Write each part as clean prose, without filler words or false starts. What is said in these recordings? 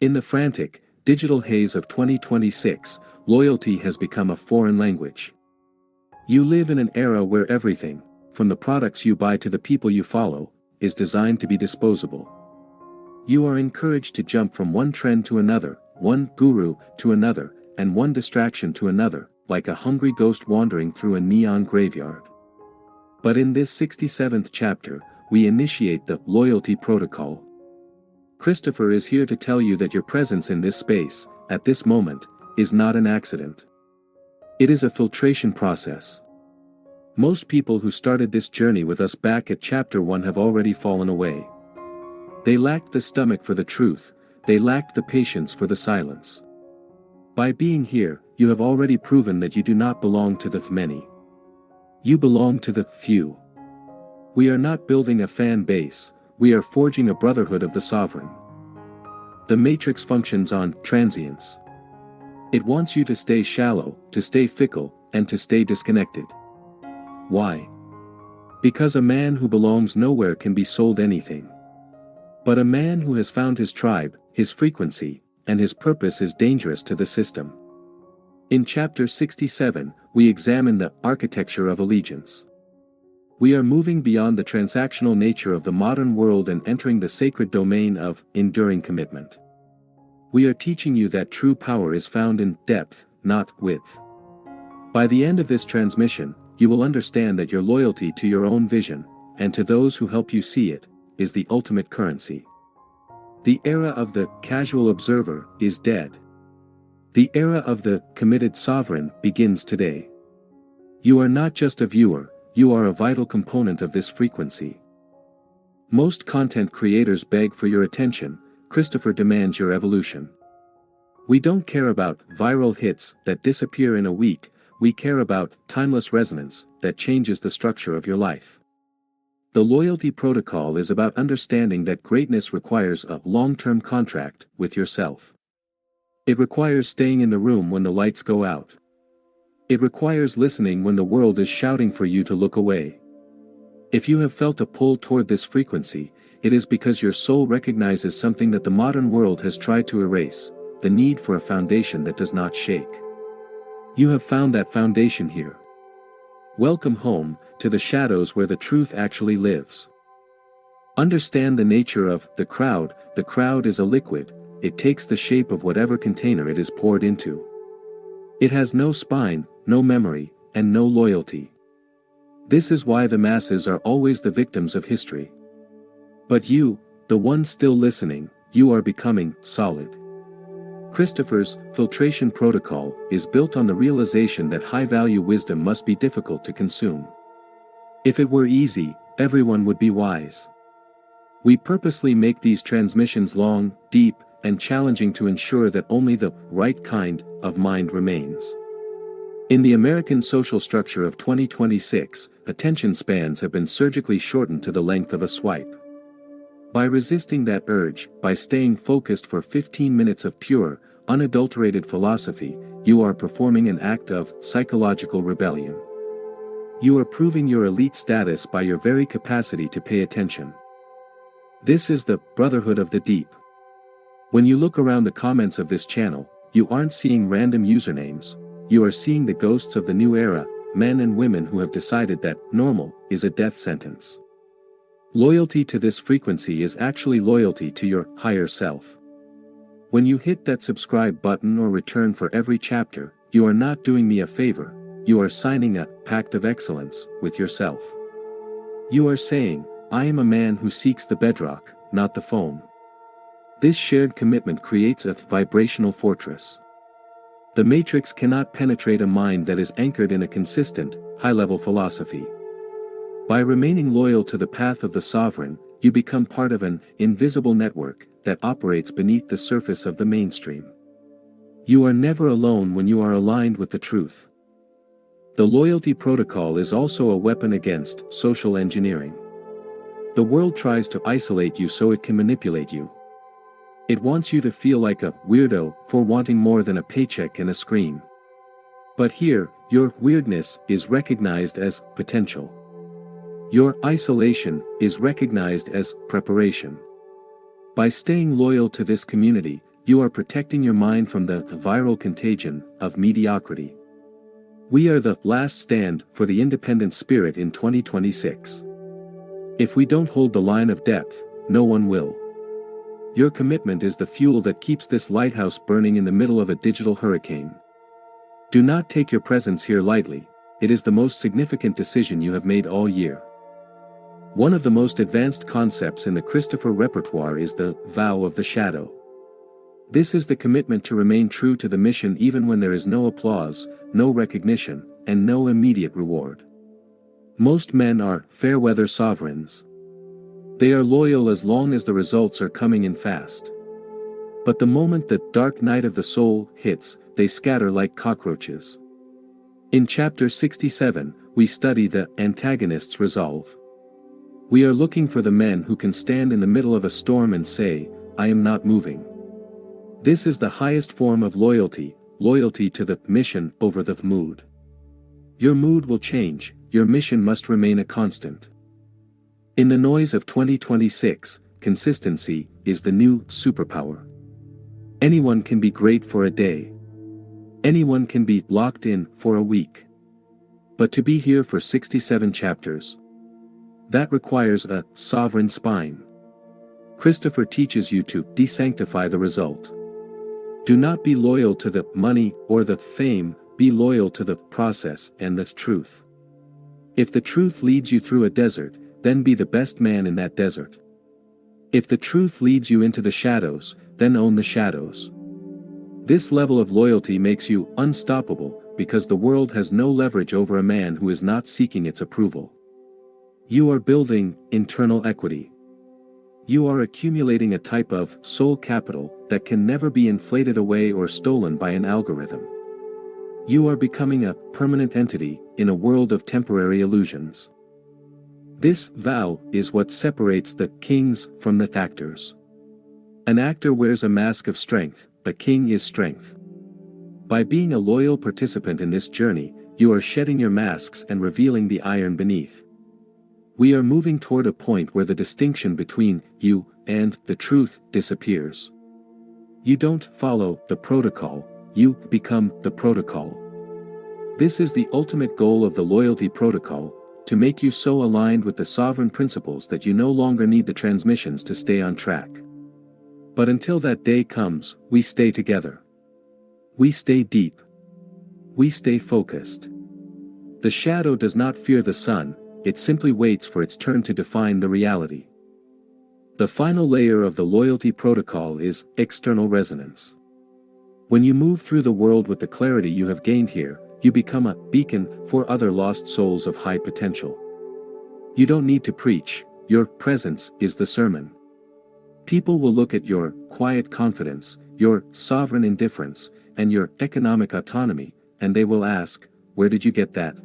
In the frantic, digital haze of 2026, loyalty has become a foreign language. You live in an era where everything, from the products you buy to the people you follow, is designed to be disposable. You are encouraged to jump from one trend to another, one guru to another, and one distraction to another, like a hungry ghost wandering through a neon graveyard. But in this 67th chapter, we initiate the loyalty protocol. Christopher is here to tell you that your presence in this space, at this moment, is not an accident. It is a filtration process. Most people who started this journey with us back at chapter 1 have already fallen away. They lacked the stomach for the truth, they lacked the patience for the silence. By being here, you have already proven that you do not belong to the many. You belong to the few. We are not building a fan base, we are forging a brotherhood of the sovereign. The matrix functions on transience. It wants you to stay shallow, to stay fickle, and to stay disconnected. Why? Because a man who belongs nowhere can be sold anything. But a man who has found his tribe, his frequency, and his purpose is dangerous to the system. In chapter 67, we examine the architecture of allegiance. We are moving beyond the transactional nature of the modern world and entering the sacred domain of enduring commitment. We are teaching you that true power is found in depth, not width. By the end of this transmission, you will understand that your loyalty to your own vision, and to those who help you see it, is the ultimate currency. The era of the casual observer is dead. The era of the committed sovereign begins today. You are not just a viewer, you are a vital component of this frequency. Most content creators beg for your attention, Christopher demands your evolution. We don't care about viral hits that disappear in a week, we care about timeless resonance that changes the structure of your life. The loyalty protocol is about understanding that greatness requires a long-term contract with yourself. It requires staying in the room when the lights go out. It requires listening when the world is shouting for you to look away. If you have felt a pull toward this frequency, it is because your soul recognizes something that the modern world has tried to erase, the need for a foundation that does not shake. You have found that foundation here. Welcome home, to the shadows where the truth actually lives. Understand the nature of the crowd is a liquid, it takes the shape of whatever container it is poured into. It has no spine, no memory, and no loyalty. This is why the masses are always the victims of history. But you, the one still listening, you are becoming solid. Christopher's filtration protocol is built on the realization that high-value wisdom must be difficult to consume. If it were easy, everyone would be wise. We purposely make these transmissions long, deep, and challenging to ensure that only the right kind of mind remains. In the American social structure of 2026, attention spans have been surgically shortened to the length of a swipe. By resisting that urge, by staying focused for 15 minutes of pure, unadulterated philosophy, you are performing an act of psychological rebellion. You are proving your elite status by your very capacity to pay attention. This is the Brotherhood of the Deep. When you look around the comments of this channel, you aren't seeing random usernames, you are seeing the ghosts of the new era, men and women who have decided that normal is a death sentence. Loyalty to this frequency is actually loyalty to your higher self. When you hit that subscribe button or return for every chapter, you are not doing me a favor, you are signing a pact of excellence with yourself. You are saying, I am a man who seeks the bedrock, not the foam. This shared commitment creates a vibrational fortress. The matrix cannot penetrate a mind that is anchored in a consistent, high-level philosophy. By remaining loyal to the path of the sovereign, you become part of an invisible network that operates beneath the surface of the mainstream. You are never alone when you are aligned with the truth. The loyalty protocol is also a weapon against social engineering. The world tries to isolate you so it can manipulate you. It wants you to feel like a weirdo for wanting more than a paycheck and a scream. But here, your weirdness is recognized as potential. Your isolation is recognized as preparation. By staying loyal to this community, you are protecting your mind from the viral contagion of mediocrity. We are the last stand for the independent spirit in 2026. If we don't hold the line of depth, no one will. Your commitment is the fuel that keeps this lighthouse burning in the middle of a digital hurricane. Do not take your presence here lightly, it is the most significant decision you have made all year. One of the most advanced concepts in the Christopher repertoire is the vow of the shadow. This is the commitment to remain true to the mission even when there is no applause, no recognition, and no immediate reward. Most men are fair-weather sovereigns. They are loyal as long as the results are coming in fast. But the moment the dark night of the soul hits, they scatter like cockroaches. In chapter 67, we study the antagonist's resolve. We are looking for the men who can stand in the middle of a storm and say, "I am not moving." This is the highest form of loyalty, loyalty to the mission over the mood. Your mood will change, your mission must remain a constant. In the noise of 2026, consistency is the new superpower. Anyone can be great for a day. Anyone can be locked in for a week. But to be here for 67 chapters, that requires a sovereign spine. Christopher teaches you to desanctify the result. Do not be loyal to the money or the fame, be loyal to the process and the truth. If the truth leads you through a desert, then be the best man in that desert. If the truth leads you into the shadows, then own the shadows. This level of loyalty makes you unstoppable, because the world has no leverage over a man who is not seeking its approval. You are building internal equity. You are accumulating a type of soul capital that can never be inflated away or stolen by an algorithm. You are becoming a permanent entity in a world of temporary illusions. This vow is what separates the kings from the actors. An actor wears a mask of strength, a king is strength. By being a loyal participant in this journey, you are shedding your masks and revealing the iron beneath. We are moving toward a point where the distinction between you and the truth disappears. You don't follow the protocol, you become the protocol. This is the ultimate goal of the loyalty protocol, to make you so aligned with the sovereign principles that you no longer need the transmissions to stay on track. But until that day comes, we stay together. We stay deep. We stay focused. The shadow does not fear the sun, it simply waits for its turn to define the reality. The final layer of the loyalty protocol is external resonance. When you move through the world with the clarity you have gained here, you become a beacon for other lost souls of high potential. You don't need to preach, your presence is the sermon. People will look at your quiet confidence, your sovereign indifference, and your economic autonomy, and they will ask, "Where did you get that?"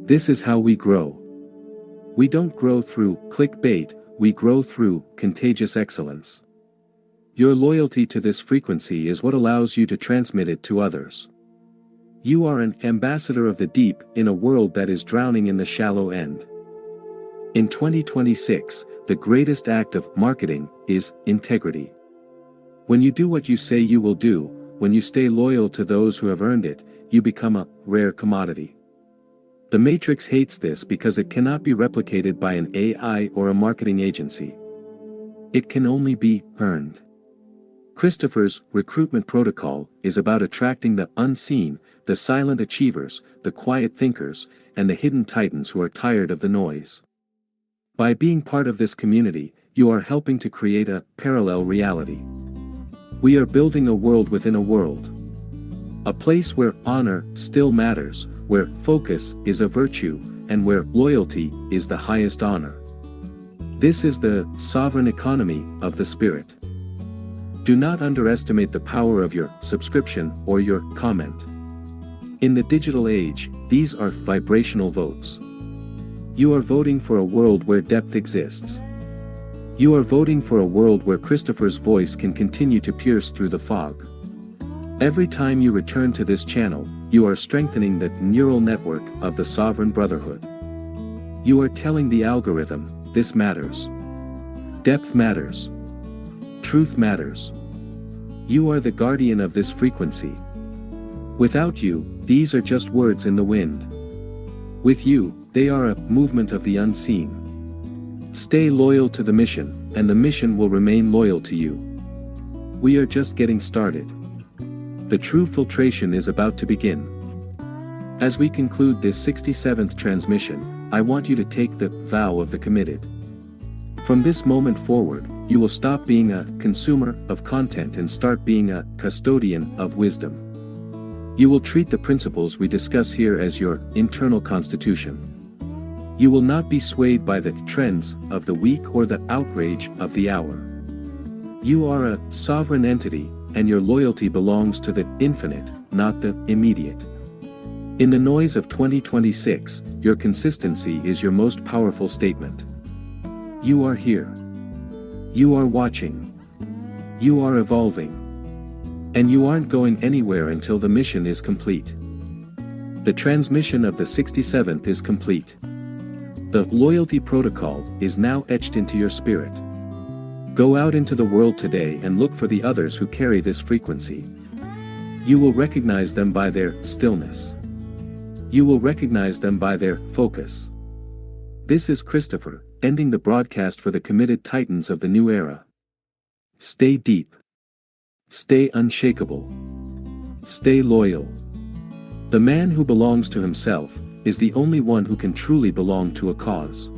This is how we grow. We don't grow through clickbait, we grow through contagious excellence. Your loyalty to this frequency is what allows you to transmit it to others. You are an ambassador of the deep in a world that is drowning in the shallow end. In 2026, the greatest act of marketing is integrity. When you do what you say you will do, when you stay loyal to those who have earned it, you become a rare commodity. The Matrix hates this because it cannot be replicated by an AI or a marketing agency. It can only be earned. Christopher's recruitment protocol is about attracting the unseen, the silent achievers, the quiet thinkers, and the hidden titans who are tired of the noise. By being part of this community, you are helping to create a parallel reality. We are building a world within a world. A place where honor still matters, where focus is a virtue, and where loyalty is the highest honor. This is the sovereign economy of the spirit. Do not underestimate the power of your subscription or your comment. In the digital age, these are vibrational votes. You are voting for a world where depth exists. You are voting for a world where Christopher's voice can continue to pierce through the fog. Every time you return to this channel, you are strengthening the neural network of the sovereign brotherhood. You are telling the algorithm, this matters. Depth matters. Truth matters. You are the guardian of this frequency. Without you, these are just words in the wind. With you, they are a movement of the unseen. Stay loyal to the mission, and the mission will remain loyal to you. We are just getting started. The true filtration is about to begin. As we conclude this 67th transmission, I want you to take the vow of the committed. From this moment forward, you will stop being a consumer of content and start being a custodian of wisdom. You will treat the principles we discuss here as your internal constitution. You will not be swayed by the trends of the week or the outrage of the hour. You are a sovereign entity, and your loyalty belongs to the infinite, not the immediate. In the noise of 2026, your consistency is your most powerful statement. You are here. You are watching. You are evolving. And you aren't going anywhere until the mission is complete. The transmission of the 67th is complete. The loyalty protocol is now etched into your spirit. Go out into the world today and look for the others who carry this frequency. You will recognize them by their stillness. You will recognize them by their focus. This is Christopher, ending the broadcast for the committed titans of the new era. Stay deep. Stay unshakable. Stay loyal. The man who belongs to himself is the only one who can truly belong to a cause.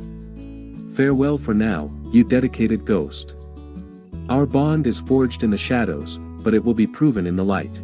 Farewell for now, you dedicated ghost. Our bond is forged in the shadows, but it will be proven in the light.